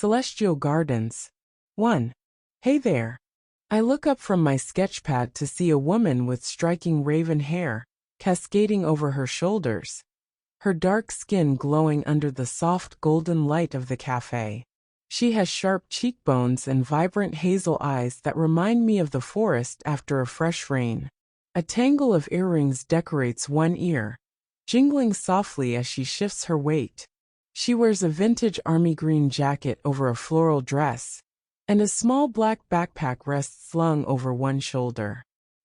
Celestial Gardens. 1. Hey there. I look up from my sketchpad to see a woman with striking raven hair, cascading over her shoulders, her dark skin glowing under the soft golden light of the cafe. She has sharp cheekbones and vibrant hazel eyes that remind me of the forest after a fresh rain. A tangle of earrings decorates one ear, jingling softly as she shifts her weight. She wears a vintage army green jacket over a floral dress, and a small black backpack rests slung over one shoulder.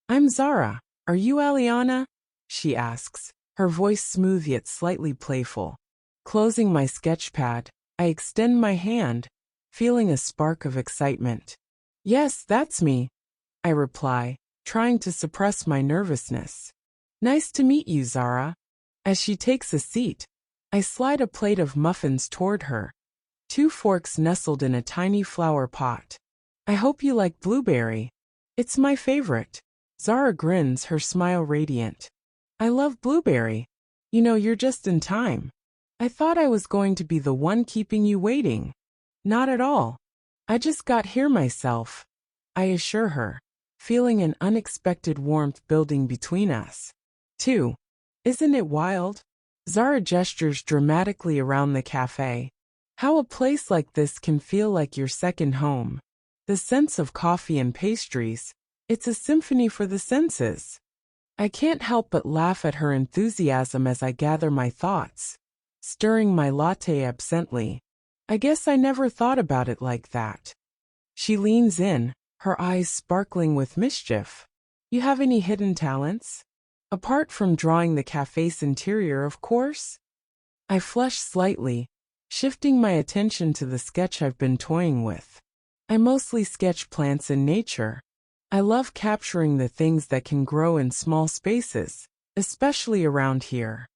"I'm Zara. Are you Aliana?" she asks, her voice smooth yet slightly playful. Closing my sketchpad, I extend my hand, feeling a spark of excitement. "Yes, that's me," I reply, trying to suppress my nervousness. "Nice to meet you, Zara." As she takes a seat, I slide a plate of muffins toward her, 2 forks nestled in a tiny flower pot. "I hope you like blueberry. It's my favorite." Zara grins, her smile radiant. "I love blueberry. You know, you're just in time. I thought I was going to be the one keeping you waiting." "Not at all. I just got here myself," I assure her, feeling an unexpected warmth building between us. 2. Isn't it wild? Zara gestures dramatically around the cafe. How a place like this can feel like your second home. The sense of coffee and pastries, it's a symphony for the senses. I can't help but laugh at her enthusiasm as I gather my thoughts, stirring my latte absently. I guess I never thought about it like that. She leans in, her eyes sparkling with mischief. "You have any hidden talents? Apart from drawing the cafe's interior, of course?" I flush slightly, shifting my attention to the sketch I've been toying with. I mostly sketch plants and nature. I love capturing the things that can grow in small spaces, especially around here.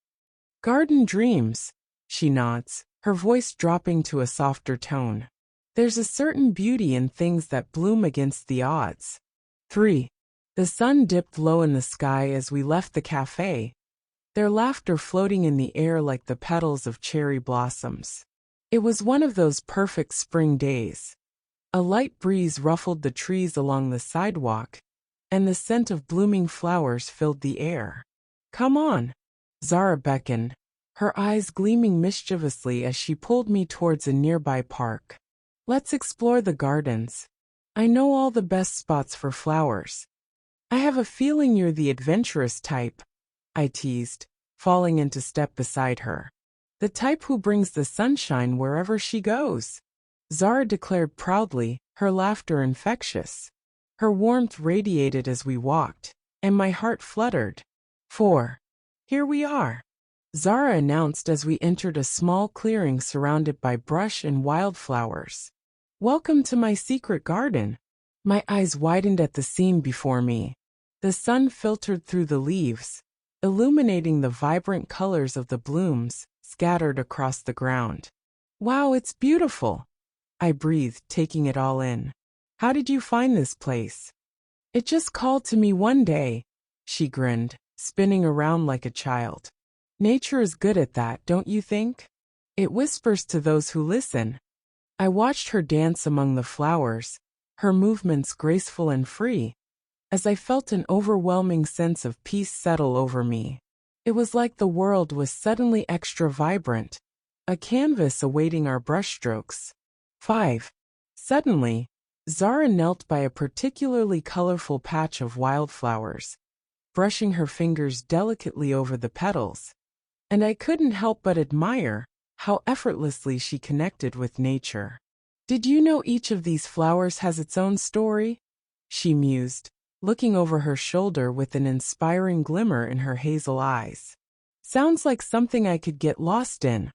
"Garden dreams," she nods, her voice dropping to a softer tone. "There's a certain beauty in things that bloom against the odds." 3. The sun dipped low in the sky as we left the cafe, their laughter floating in the air like the petals of cherry blossoms. It was one of those perfect spring days. A light breeze ruffled the trees along the sidewalk, and the scent of blooming flowers filled the air. "Come on," Zara beckoned, her eyes gleaming mischievously as she pulled me towards a nearby park. "Let's explore the gardens. I know all the best spots for flowers." "I have a feeling you're the adventurous type," I teased, falling into step beside her. "The type who brings the sunshine wherever she goes," Zara declared proudly, her laughter infectious. Her warmth radiated as we walked, and my heart fluttered. 4. Here we are, Zara announced as we entered a small clearing surrounded by brush and wildflowers. "Welcome to my secret garden." My eyes widened at the scene before me. The sun filtered through the leaves, illuminating the vibrant colors of the blooms scattered across the ground. "Wow, it's beautiful," I breathed, taking it all in. "How did you find this place?" "It just called to me one day," she grinned, spinning around like a child. "Nature is good at that, don't you think? It whispers to those who listen." I watched her dance among the flowers, her movements graceful and free, as I felt an overwhelming sense of peace settle over me. It was like the world was suddenly extra vibrant, a canvas awaiting our brushstrokes. 5. Suddenly, Zara knelt by a particularly colorful patch of wildflowers, brushing her fingers delicately over the petals, and I couldn't help but admire how effortlessly she connected with nature. "Did you know each of these flowers has its own story?" she mused, looking over her shoulder with an inspiring glimmer in her hazel eyes. "Sounds like something I could get lost in,"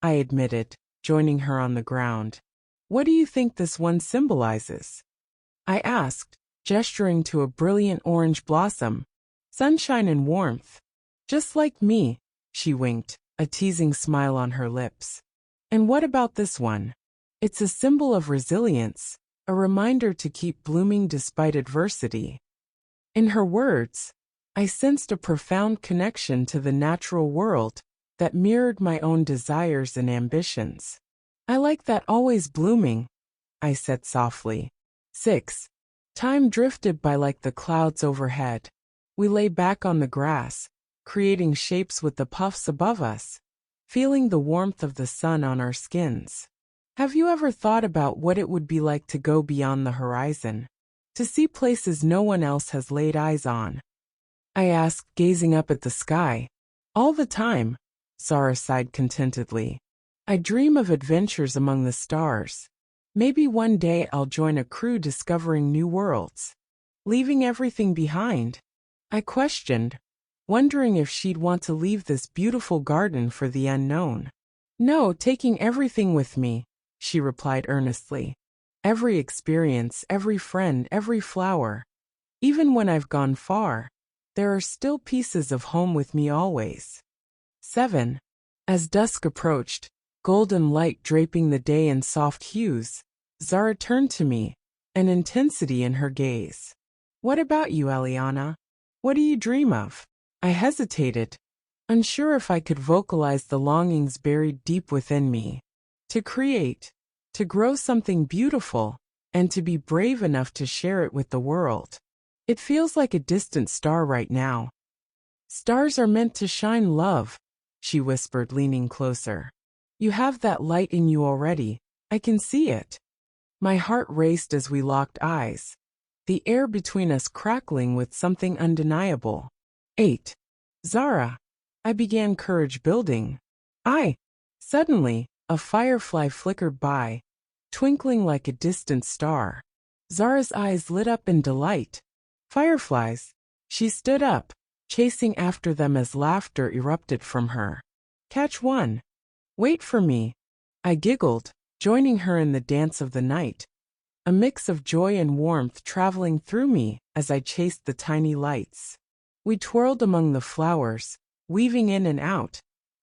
I admitted, joining her on the ground. "What do you think this one symbolizes?" I asked, gesturing to a brilliant orange blossom. "Sunshine and warmth." "Just like me," she winked, a teasing smile on her lips. "And what about this one?" "It's a symbol of resilience, a reminder to keep blooming despite adversity." In her words, I sensed a profound connection to the natural world that mirrored my own desires and ambitions. I like that always blooming, I said softly. 6. Time drifted by like the clouds overhead. We lay back on the grass, creating shapes with the puffs above us, feeling the warmth of the sun on our skins. Have you ever thought about what it would be like to go beyond the horizon? To see places no one else has laid eyes on? I asked, gazing up at the sky. All the time, Zara sighed contentedly. I dream of adventures among the stars. Maybe one day I'll join a crew discovering new worlds. Leaving everything behind? I questioned, wondering if she'd want to leave this beautiful garden for the unknown. No, taking everything with me, she replied earnestly. Every experience, every friend, every flower. Even when I've gone far, there are still pieces of home with me always. 7. As dusk approached, golden light draping the day in soft hues, Zara turned to me, an intensity in her gaze. What about you, Eliana? What do you dream of? I hesitated, unsure if I could vocalize the longings buried deep within me. To create, to grow something beautiful, and to be brave enough to share it with the world. It feels like a distant star right now. Stars are meant to shine love, she whispered, leaning closer. You have that light in you already, I can see it. My heart raced as we locked eyes, the air between us crackling with something undeniable. 8. Zara. I began, courage building. Suddenly, a firefly flickered by, twinkling like a distant star. Zara's eyes lit up in delight. Fireflies. She stood up, chasing after them as laughter erupted from her. Catch one. Wait for me. I giggled, joining her in the dance of the night. A mix of joy and warmth traveling through me as I chased the tiny lights. We twirled among the flowers, weaving in and out,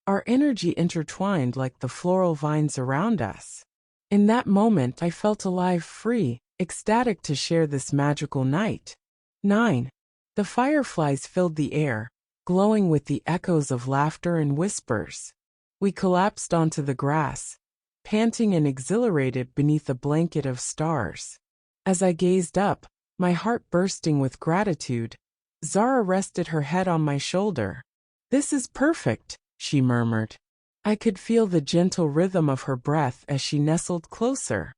our energy intertwined like the floral vines around us. In that moment I felt alive, free, ecstatic to share this magical night. 9. The fireflies filled the air, glowing with the echoes of laughter and whispers. We collapsed onto the grass, panting and exhilarated beneath a blanket of stars. As I gazed up, my heart bursting with gratitude, Zara rested her head on my shoulder. This is perfect, she murmured. I could feel the gentle rhythm of her breath as she nestled closer.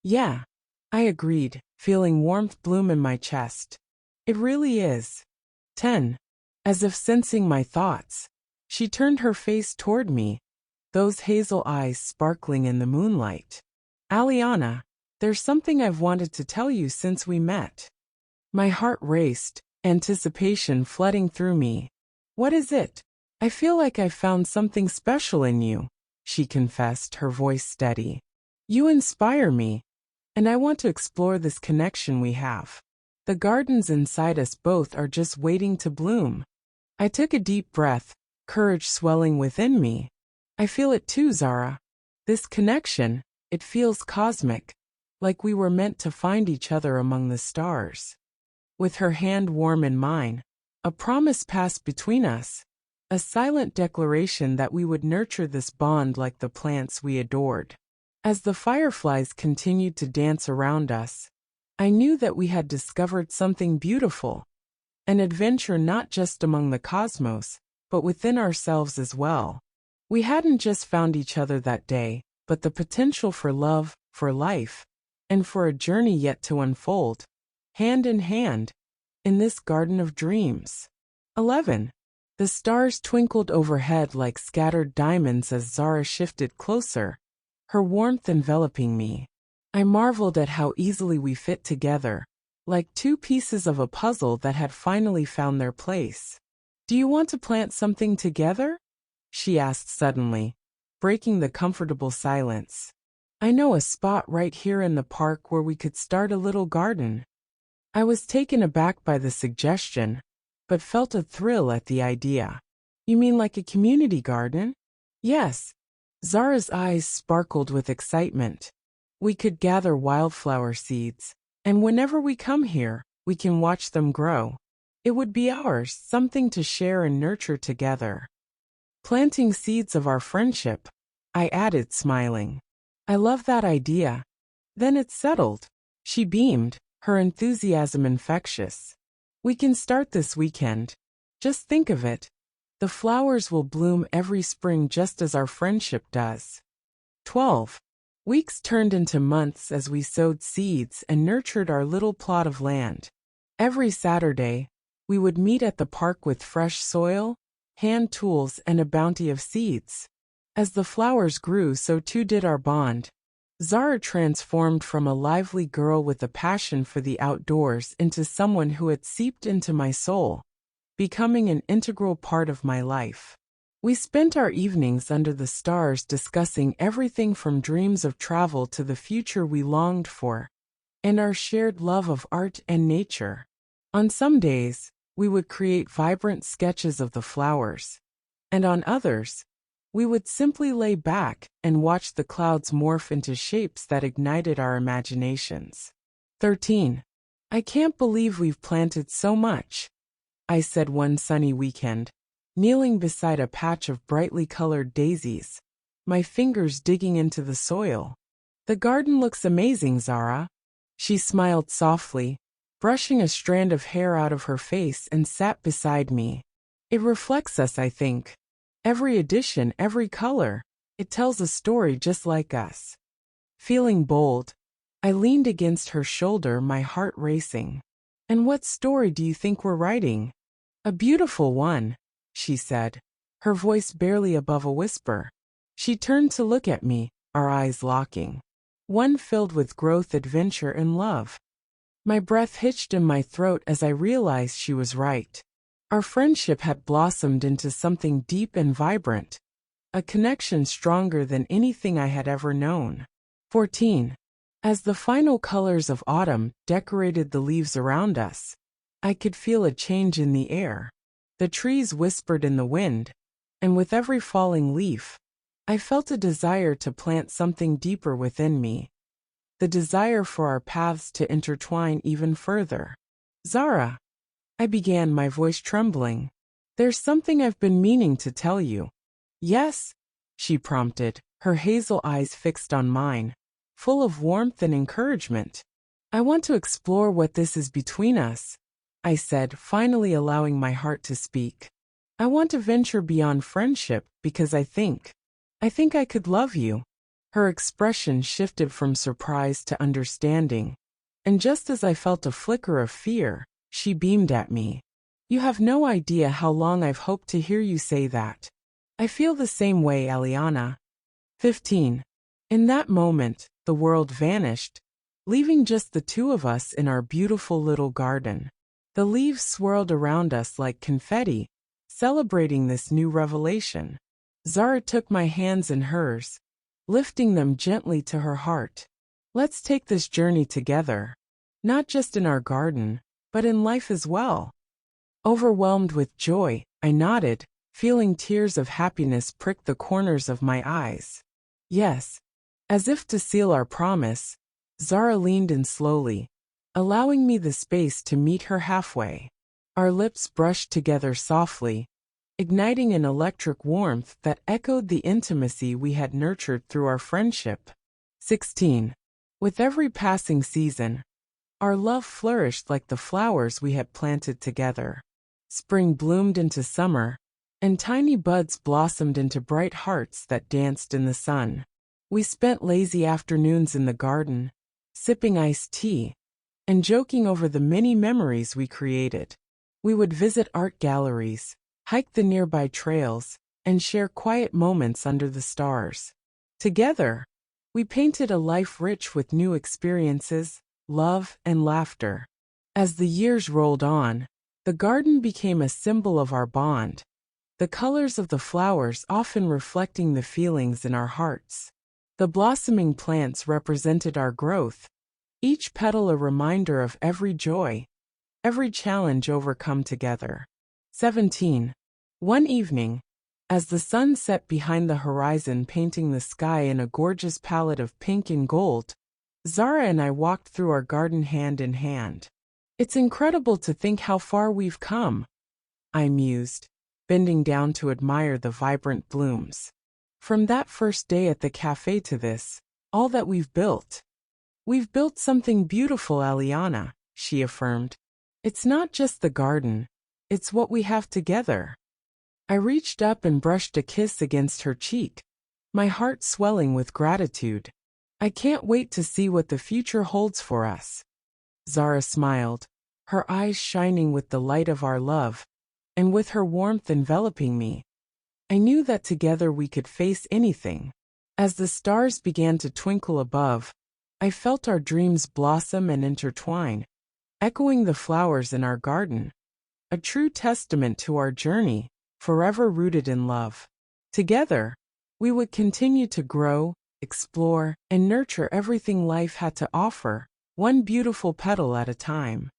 Yeah, I agreed, feeling warmth bloom in my chest. It really is. 10. As if sensing my thoughts, she turned her face toward me, those hazel eyes sparkling in the moonlight. Aliana, there's something I've wanted to tell you since we met. My heart raced, anticipation flooding through me. What is it? I feel like I've found something special in you, she confessed, her voice steady. You inspire me, and I want to explore this connection we have. The gardens inside us both are just waiting to bloom. I took a deep breath, courage swelling within me. I feel it too, Zara. This connection, it feels cosmic, like we were meant to find each other among the stars. With her hand warm in mine, a promise passed between us, a silent declaration that we would nurture this bond like the plants we adored. As the fireflies continued to dance around us, I knew that we had discovered something beautiful, an adventure not just among the cosmos, but within ourselves as well. We hadn't just found each other that day, but the potential for love, for life, and for a journey yet to unfold, hand in hand, in this garden of dreams. 11. The stars twinkled overhead like scattered diamonds as Zara shifted closer, her warmth enveloping me. I marveled at how easily we fit together, like two pieces of a puzzle that had finally found their place. Do you want to plant something together? She asked suddenly, breaking the comfortable silence. I know a spot right here in the park where we could start a little garden. I was taken aback by the suggestion, but felt a thrill at the idea. You mean like a community garden? Yes. Zara's eyes sparkled with excitement. We could gather wildflower seeds, and whenever we come here, we can watch them grow. It would be ours, something to share and nurture together. Planting seeds of our friendship, I added, smiling. I love that idea. Then it's settled. She beamed, her enthusiasm infectious. We can start this weekend. Just think of it. The flowers will bloom every spring just as our friendship does. 12. Weeks turned into months as we sowed seeds and nurtured our little plot of land. Every Saturday, we would meet at the park with fresh soil, hand tools, and a bounty of seeds. As the flowers grew, so too did our bond. Zara transformed from a lively girl with a passion for the outdoors into someone who had seeped into my soul, becoming an integral part of my life. We spent our evenings under the stars discussing everything from dreams of travel to the future we longed for, and our shared love of art and nature. On some days, we would create vibrant sketches of the flowers, and on others, we would simply lay back and watch the clouds morph into shapes that ignited our imaginations. 13. I can't believe we've planted so much, I said one sunny weekend, kneeling beside a patch of brightly colored daisies, my fingers digging into the soil. The garden looks amazing, Zara. She smiled softly, brushing a strand of hair out of her face, and sat beside me. It reflects us, I think. Every addition, every color, it tells a story just like us. Feeling bold, I leaned against her shoulder, my heart racing. And what story do you think we're writing? A beautiful one, she said, her voice barely above a whisper. She turned to look at me, our eyes locking. One filled with growth, adventure, and love. My breath hitched in my throat as I realized she was right. Our friendship had blossomed into something deep and vibrant, a connection stronger than anything I had ever known. 14. As the final colors of autumn decorated the leaves around us, I could feel a change in the air. The trees whispered in the wind, and with every falling leaf, I felt a desire to plant something deeper within me. The desire for our paths to intertwine even further. Zara, I began, my voice trembling. There's something I've been meaning to tell you. Yes? She prompted, her hazel eyes fixed on mine, full of warmth and encouragement. I want to explore what this is between us, I said, finally allowing my heart to speak. I want to venture beyond friendship because I think I could love you. Her expression shifted from surprise to understanding, and just as I felt a flicker of fear, she beamed at me. You have no idea how long I've hoped to hear you say that. I feel the same way, Eliana. 15. In that moment, the world vanished, leaving just the two of us in our beautiful little garden. The leaves swirled around us like confetti, celebrating this new revelation. Zara took my hands in hers, lifting them gently to her heart. Let's take this journey together, not just in our garden, but in life as well. Overwhelmed with joy, I nodded, feeling tears of happiness prick the corners of my eyes. Yes. As if to seal our promise, Zara leaned in slowly, allowing me the space to meet her halfway. Our lips brushed together softly, igniting an electric warmth that echoed the intimacy we had nurtured through our friendship. 16. With every passing season, our love flourished like the flowers we had planted together. Spring bloomed into summer, and tiny buds blossomed into bright hearts that danced in the sun. We spent lazy afternoons in the garden, sipping iced tea, and joking over the many memories we created. We would visit art galleries, hike the nearby trails, and share quiet moments under the stars. Together, we painted a life rich with new experiences, love, and laughter. As the years rolled on, the garden became a symbol of our bond, the colors of the flowers often reflecting the feelings in our hearts. The blossoming plants represented our growth, each petal a reminder of every joy, every challenge overcome together. 17. One evening, as the sun set behind the horizon painting the sky in a gorgeous palette of pink and gold, Zara and I walked through our garden hand in hand. It's incredible to think how far we've come, I mused, bending down to admire the vibrant blooms. From that first day at the cafe to this, all that we've built. We've built something beautiful, Aliana, she affirmed. It's not just the garden, it's what we have together. I reached up and brushed a kiss against her cheek, my heart swelling with gratitude. I can't wait to see what the future holds for us. Zara smiled, her eyes shining with the light of our love, and with her warmth enveloping me. I knew that together we could face anything. As the stars began to twinkle above, I felt our dreams blossom and intertwine, echoing the flowers in our garden, a true testament to our journey, forever rooted in love. Together, we would continue to grow, explore, and nurture everything life had to offer, one beautiful petal at a time.